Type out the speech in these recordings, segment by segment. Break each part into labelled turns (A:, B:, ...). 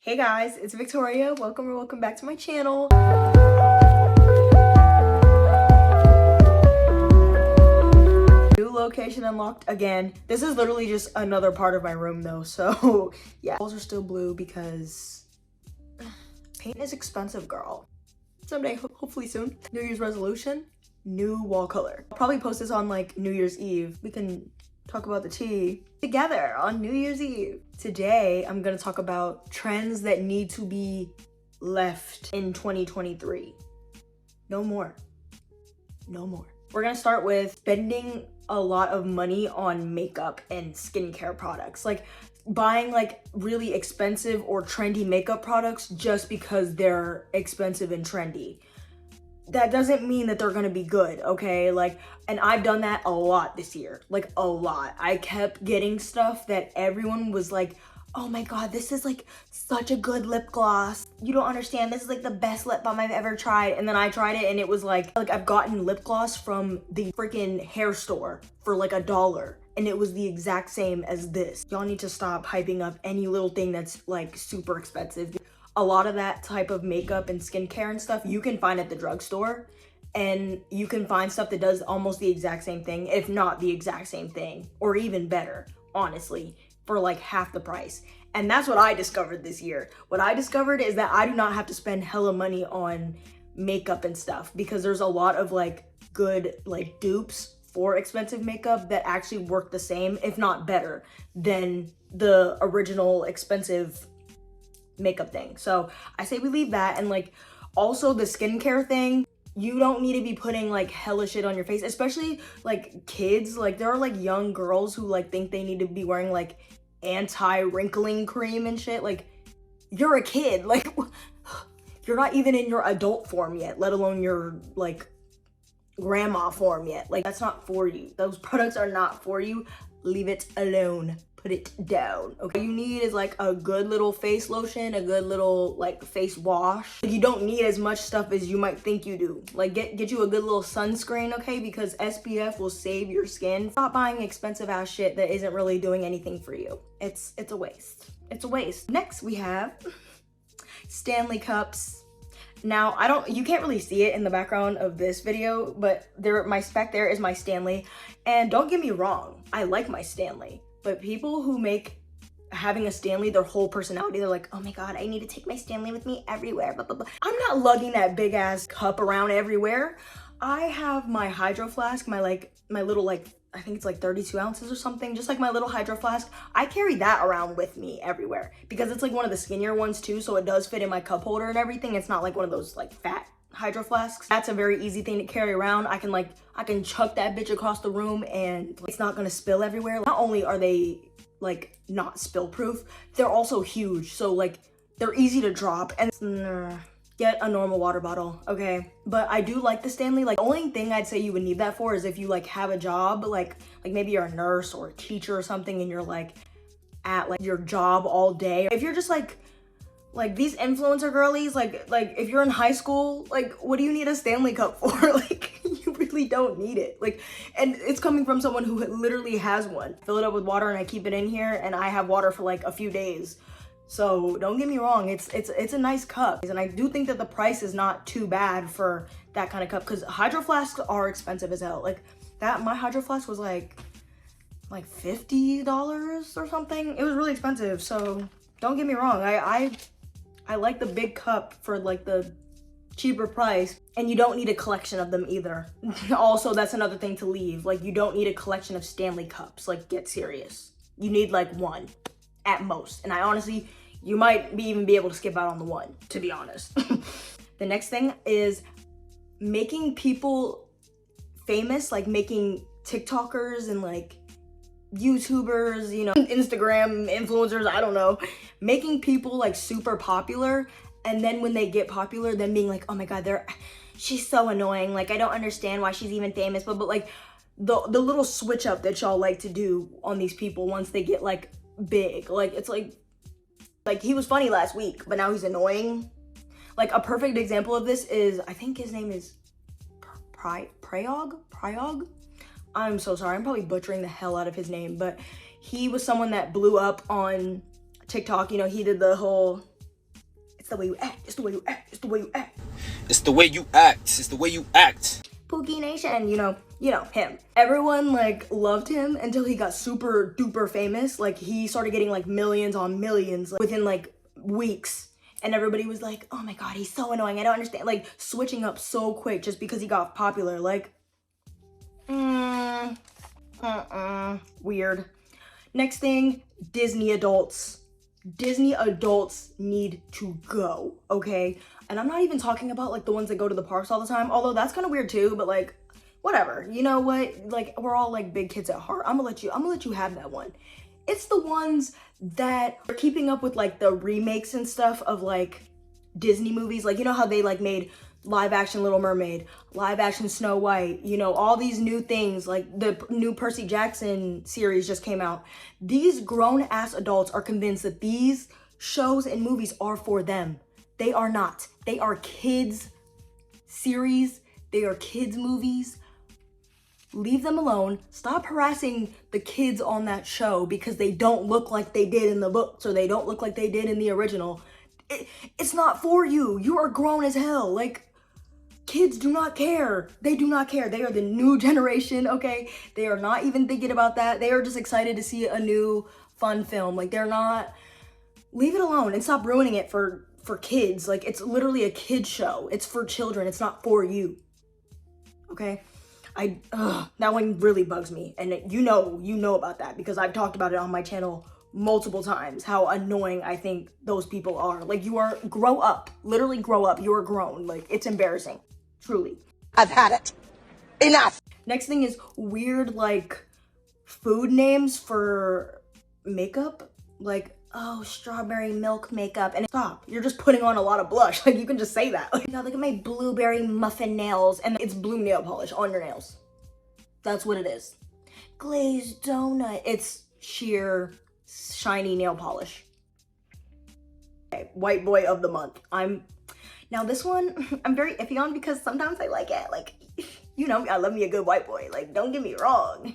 A: Hey guys, it's Victoria. Welcome back to my channel. New location unlocked again. This is literally just another part of my room though, so yeah. Walls are still blue because paint is expensive, girl. Someday, hopefully soon. New Year's resolution, new wall color. I'll probably post this on like New Year's Eve. We can talk about the tea together on New Year's Eve. Today, I'm gonna talk about trends that need to be left in 2023. No more. No more. We're gonna start with spending a lot of money on makeup and skincare products. Like buying like really expensive or trendy makeup products just because they're expensive and trendy. That doesn't mean that they're gonna be good, okay? Like, and I've done that a lot this year, like a lot. I kept getting stuff that everyone was like, oh my God, this is like such a good lip gloss. You don't understand, this is like the best lip balm I've ever tried. And then I tried it and it was like I've gotten lip gloss from the freaking hair store for like $1. And it was the exact same as this. Y'all need to stop hyping up any little thing that's like super expensive. A lot of that type of makeup and skincare and stuff you can find at the drugstore, and you can find stuff that does almost the exact same thing, if not the exact same thing, or even better, honestly, for like half the price. And that's what I discovered this year. What I discovered is that I do not have to spend hella money on makeup and stuff, because there's a lot of like good like dupes for expensive makeup that actually work the same, if not better, than the original expensive makeup thing. So I say we leave that. And like also the skincare thing, you don't need to be putting like hella shit on your face, especially like kids. Like there are like young girls who like think they need to be wearing like anti-wrinkling cream and shit. Like you're a kid, like you're not even in your adult form yet, let alone your like grandma form yet. Like that's not for you. Those products are not for you. Leave it alone. Put it down, okay? What you need is like a good little face lotion, a good little like face wash. You don't need as much stuff as you might think you do. Like get you a good little sunscreen, okay? Because SPF will save your skin. Stop buying expensive ass shit that isn't really doing anything for you. It's a waste. It's a waste. Next we have Stanley Cups. Now you can't really see it in the background of this video, but my spec there is my Stanley. And don't get me wrong, I like my Stanley. But people who make having a Stanley their whole personality, they're like, oh my God, I need to take my Stanley with me everywhere, blah, blah, blah. I'm not lugging that big ass cup around everywhere. I have my hydro flask, my little like, I think it's like 32 ounces or something, just like my little hydro flask. I carry that around with me everywhere because it's like one of the skinnier ones too, so it does fit in my cup holder and everything. It's not like one of those like fat hydro flasks. That's a very easy thing to carry around. I can chuck that bitch across the room and it's not gonna spill everywhere. Not only are they like not spill proof, they're also huge, so like they're easy to drop. And get a normal water bottle, okay? But I do like the Stanley. Like the only thing I'd say you would need that for is if you like have a job, like maybe you're a nurse or a teacher or something and you're like at like your job all day. If you're just like these influencer girlies, like if you're in high school, like what do you need a Stanley Cup for? Like you really don't need it. Like, and it's coming from someone who literally has one. Fill it up with water and I keep it in here and I have water for like a few days. So don't get me wrong, it's a nice cup. And I do think that the price is not too bad for that kind of cup, because hydro flasks are expensive as hell. Like my hydro flask was like $50 or something. It was really expensive. So don't get me wrong, I like the big cup for like the cheaper price, and you don't need a collection of them either. Also, that's another thing to leave. Like you don't need a collection of Stanley Cups. Like get serious. You need like one at most. And I honestly, you might even be able to skip out on the one, to be honest. The next thing is making people famous, like making TikTokers and like YouTubers, you know, Instagram influencers, I don't know, making people like super popular, and then when they get popular, then being like, oh my God, she's so annoying, like I don't understand why she's even famous. But like the little switch up that y'all like to do on these people once they get like big, like it's like he was funny last week but now he's annoying. Like a perfect example of this is, I think his name is Prayog. I'm so sorry, I'm probably butchering the hell out of his name, but he was someone that blew up on TikTok. You know, he did the whole It's the way you act. It's the way you act. It's the way you act.
B: It's the way you act. It's the way you act.
A: Pookie Nation, you know him. Everyone like loved him until he got super duper famous. Like he started getting like millions on millions like, within like weeks. And everybody was like, oh my god, he's so annoying. I don't understand. Like switching up so quick just because he got popular. Like, weird. Next thing, Disney adults. Disney adults need to go, okay? And I'm not even talking about like the ones that go to the parks all the time, although that's kind of weird too, but like whatever. You know what? Like we're all like big kids at heart. I'm gonna let you have that one. It's the ones that are keeping up with like the remakes and stuff of like Disney movies. Like you know how they like made live action Little Mermaid, live action Snow White, you know, all these new things, like the new Percy Jackson series just came out. These grown ass adults are convinced that these shows and movies are for them. They are not. They are kids series. They are kids movies. Leave them alone. Stop harassing the kids on that show because they don't look like they did in the books or they don't look like they did in the original. It's not for you. You are grown as hell. Like, kids do not care. They do not care. They are the new generation, okay? They are not even thinking about that. They are just excited to see a new fun film. Like, they're not... Leave it alone and stop ruining it for kids. Like, it's literally a kid show. It's for children. It's not for you. Okay? That one really bugs me. And you know about that because I've talked about it on my channel multiple times, how annoying I think those people are. Like, grow up. Literally grow up. You are grown. Like, it's embarrassing. Truly.
C: I've had it. Enough.
A: Next thing is weird, like, food names for makeup. Like, oh, strawberry milk makeup. And stop. You're just putting on a lot of blush. Like, you can just say that. Like, God, look at my blueberry muffin nails. And it's blue nail polish on your nails. That's what it is. Glazed donut. It's sheer shiny nail polish. Okay, white boy of the month. Now this one, I'm very iffy on because sometimes I like it. Like, you know, I love me a good white boy. Like, don't get me wrong.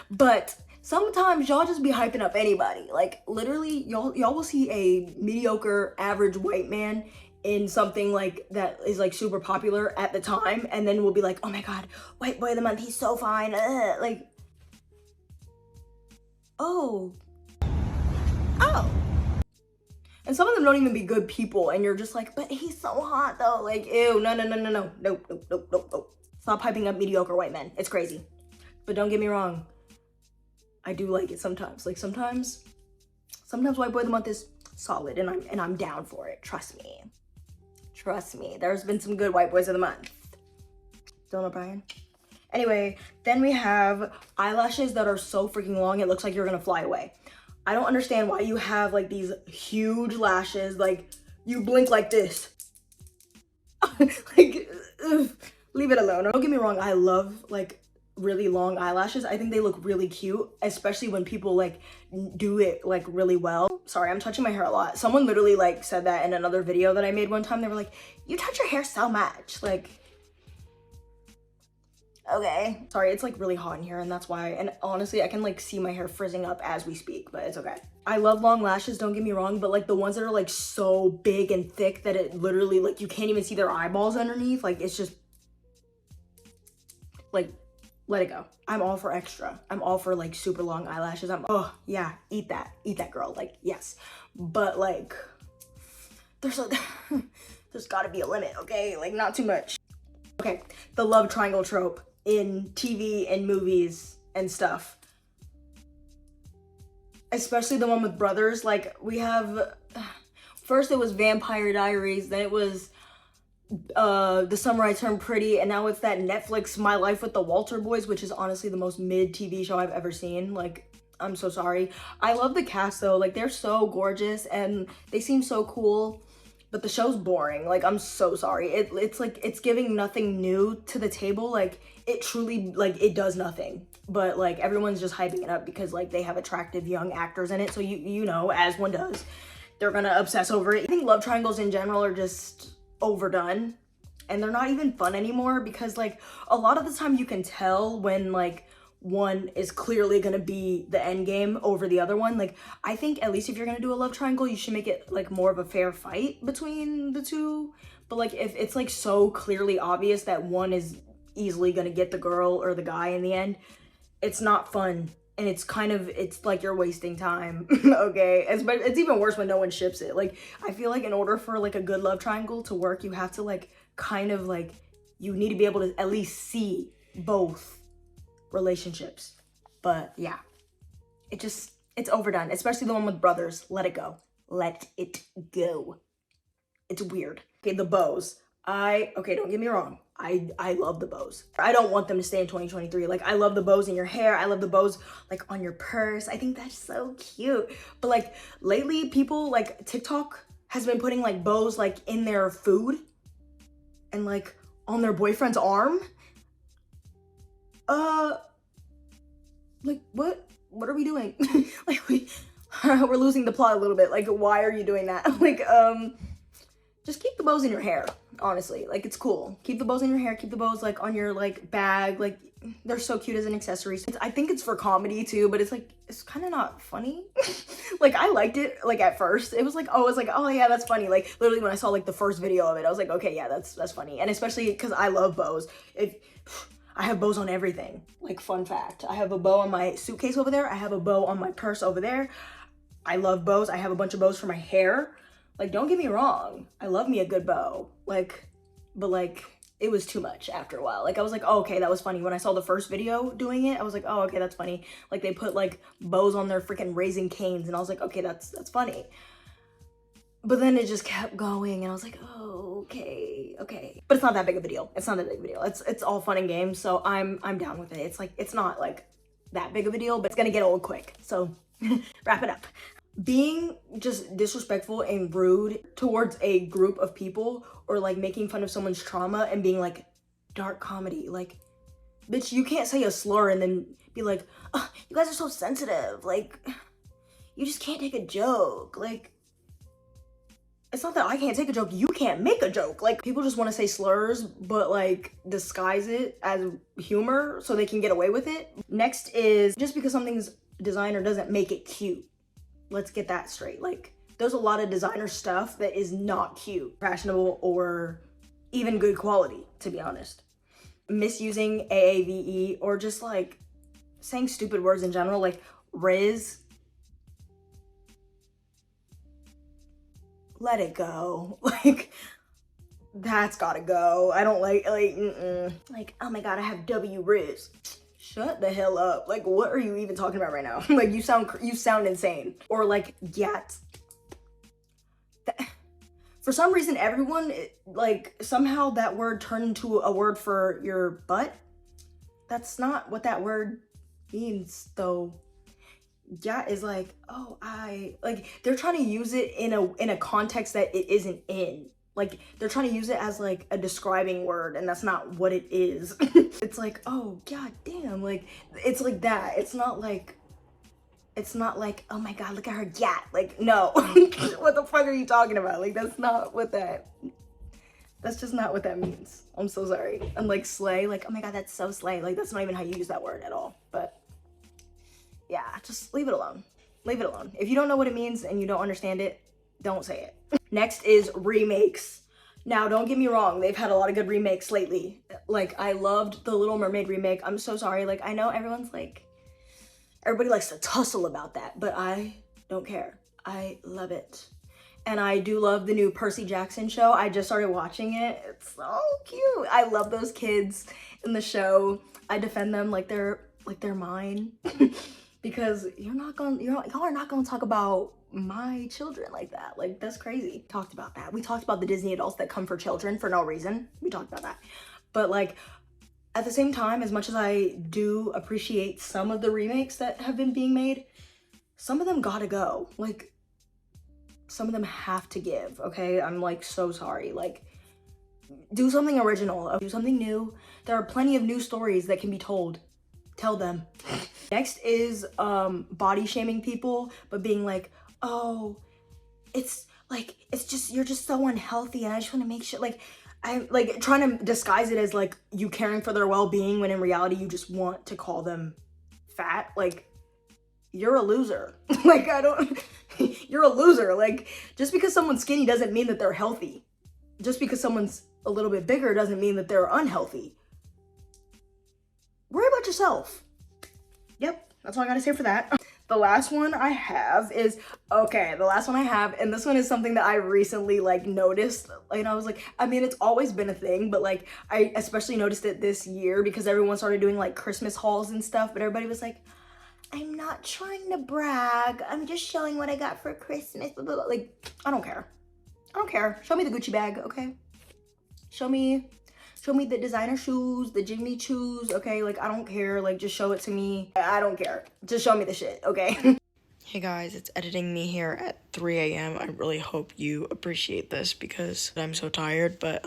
A: But sometimes y'all just be hyping up anybody. Like, literally, y'all will see a mediocre, average white man in something like that is like super popular at the time. And then we'll be like, oh my God, white boy of the month. He's so fine. Like, oh. And some of them don't even be good people, and you're just like, but he's so hot though. Like, ew, no. Stop hyping up mediocre white men. It's crazy. But don't get me wrong, I do like it sometimes. Like sometimes white boy of the month is solid, and I'm down for it. Trust me. There's been some good white boys of the month. Don't know, Brian. Anyway, then we have eyelashes that are so freaking long it looks like you're gonna fly away. I don't understand why you have like these huge lashes, like you blink like this. Like, ugh, leave it alone. Don't get me wrong, I love like really long eyelashes. I think they look really cute, especially when people like do it like really well. Sorry, I'm touching my hair a lot. Someone literally like said that in another video that I made one time. They were like, you touch your hair so much. Like, okay. Sorry, it's like really hot in here and that's why. And honestly, I can like see my hair frizzing up as we speak, but it's okay. I love long lashes, don't get me wrong, but like the ones that are like so big and thick that it literally like you can't even see their eyeballs underneath. Like it's just like, let it go. I'm all for extra. I'm all for like super long eyelashes. Oh yeah, eat that girl. Like, yes. But like, there's gotta be a limit, okay? Like not too much. Okay, the love triangle trope in TV and movies and stuff. Especially the one with brothers. Like we have, first it was Vampire Diaries, then it was The Summer I Turned Pretty, and now it's that Netflix My Life with the Walter Boys, which is honestly the most mid TV show I've ever seen. Like, I'm so sorry. I love the cast though. Like they're so gorgeous and they seem so cool. But the show's boring. Like, I'm so sorry. It's like, it's giving nothing new to the table. Like, it truly, like, it does nothing. But, like, everyone's just hyping it up because, like, they have attractive young actors in it. So, you know, as one does, they're gonna obsess over it. I think love triangles in general are just overdone. And they're not even fun anymore because, like, a lot of the time you can tell when, like, one is clearly gonna be the end game over the other one. Like, I think at least if you're gonna do a love triangle, you should make it like more of a fair fight between the two. But like, if it's like so clearly obvious that one is easily gonna get the girl or the guy in the end, it's not fun. And it's like you're wasting time. Okay, it's even worse when no one ships it. Like, I feel like in order for like a good love triangle to work, you have to like kind of like, you need to be able to at least see both relationships. But yeah, it's overdone, especially the one with brothers. Let it go. Let it go. It's weird. Okay, the bows. Okay, don't get me wrong. I love the bows. I don't want them to stay in 2023. Like, I love the bows in your hair. I love the bows like on your purse. I think that's so cute. But like lately, people like TikTok has been putting like bows like in their food and like on their boyfriend's arm. Like, what are we doing? Like, we're losing the plot a little bit. Like, why are you doing that? Like, just keep the bows in your hair, honestly. Like, it's cool. Keep the bows in your hair, keep the bows like on your like bag. Like, they're so cute as an accessory. I think it's for comedy too, but it's like, it's kind of not funny. Like, I liked it like at first. It was like, oh yeah, that's funny. Like, literally when I saw like the first video of it, I was like, okay, yeah, that's funny. And especially because I love bows. I have bows on everything. Like, fun fact, I have a bow on my suitcase over there. I have a bow on my purse over there. I love bows. I have a bunch of bows for my hair. Like, don't get me wrong. I love me a good bow. Like, but like, it was too much after a while. Like, I was like, oh, okay, that was funny. When I saw the first video doing it, I was like, oh, okay, that's funny. Like, they put like bows on their freaking Raising Canes, and I was like, okay, that's funny. But then it just kept going, and I was like, oh, okay. But it's not that big of a deal. It's not that big of a deal. It's all fun and games, so I'm down with it. It's like, it's not like that big of a deal, but it's gonna get old quick. So wrap it up. Being just disrespectful and rude towards a group of people, or like making fun of someone's trauma and being like dark comedy. Like, bitch, you can't say a slur and then be like, oh, you guys are so sensitive. Like, you just can't take a joke. Like, it's not that I can't take a joke, you can't make a joke. Like, people just want to say slurs, but like disguise it as humor so they can get away with it. Next is, just because something's designer doesn't make it cute. Let's get that straight. Like, there's a lot of designer stuff that is not cute, fashionable, or even good quality, to be honest. Misusing AAVE, or just like saying stupid words in general, like Riz. Let it go. Like, that's gotta go. I don't like, like, oh my god, I have W Riz. Shut the hell up. Like, what are you even talking about right now? Like, you sound insane. Or like, Gat. For some reason, everyone, like, somehow that word turned into a word for your butt. That's not what that word means, though. Gat is like, oh, like, they're trying to use it in a context that it isn't in. Like, they're trying to use it as like a describing word, and that's not what it is. It's like, oh god damn, like, it's like that. It's not like, oh my god, look at her gat. Like, no. What the fuck are you talking about? Like, that's just not what that means. I'm so sorry. I'm like, slay, like, oh my god, that's so slay. Like, that's not even how you use that word at all. But yeah, just leave it alone. Leave it alone. If you don't know what it means and you don't understand it, don't say it. Next is remakes. Now, don't get me wrong, they've had a lot of good remakes lately. Like, I loved the Little Mermaid remake. I'm so sorry. Like, I know everybody likes to tussle about that, but I don't care. I love it. And I do love the new Percy Jackson show. I just started watching it. It's so cute. I love those kids in the show. I defend them like they're mine. Because y'all are not gonna talk about my children like that. Like, that's crazy. Talked about that. We talked about the Disney adults that come for children for no reason. We talked about that. But like, at the same time, as much as I do appreciate some of the remakes that have been being made, some of them gotta go. Like, some of them have to give, okay? I'm like, so sorry. Like, do something original, do something new. There are plenty of new stories that can be told. Tell them. Next is body shaming people, but being like, oh, it's just, you're just so unhealthy, and I just want to make sure, like, I'm like trying to disguise it as like you caring for their well-being, when in reality you just want to call them fat, like, you're a loser. Like, you're a loser. Like, just because someone's skinny doesn't mean that they're healthy. Just because someone's a little bit bigger doesn't mean that they're unhealthy. Worry about yourself. Yep, that's all I gotta say for that. The last one I have is, okay, the last one I have, and this one is something that I recently, like, noticed. And I was like, I mean, it's always been a thing, but, like, I especially noticed it this year because everyone started doing, like, Christmas hauls and stuff, but everybody was like, I'm not trying to brag. I'm just showing what I got for Christmas. Blah, blah, blah. Like, I don't care. I don't care. Show me the Gucci bag, okay? Show me the designer shoes, the Jimmy shoes, okay? Like, I don't care. Like, just show it to me. I don't care. Just show me the shit, okay? Hey guys, it's editing me here at 3 a.m. I really hope you appreciate this because I'm so tired, but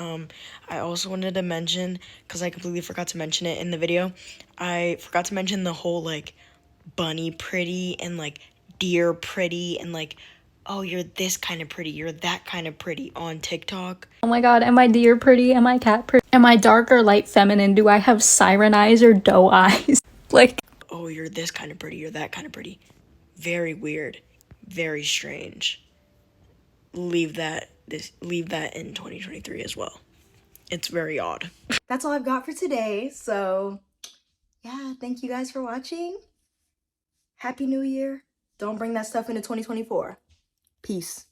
A: I also wanted to mention, because I completely forgot to mention it in the video, I forgot to mention the whole, like, bunny pretty and, like, deer pretty and, like, oh, you're this kind of pretty, you're that kind of pretty on TikTok.
D: Oh my god, am I deer pretty? Am I cat pretty? Am I dark or light feminine? Do I have siren eyes or doe eyes? Like,
A: Oh, you're this kind of pretty, you're that kind of pretty. Very weird, very strange. Leave that in 2023 as well. It's very odd. That's all I've got for today. So yeah, thank you guys for watching. Happy New Year. Don't bring that stuff into 2024. Peace.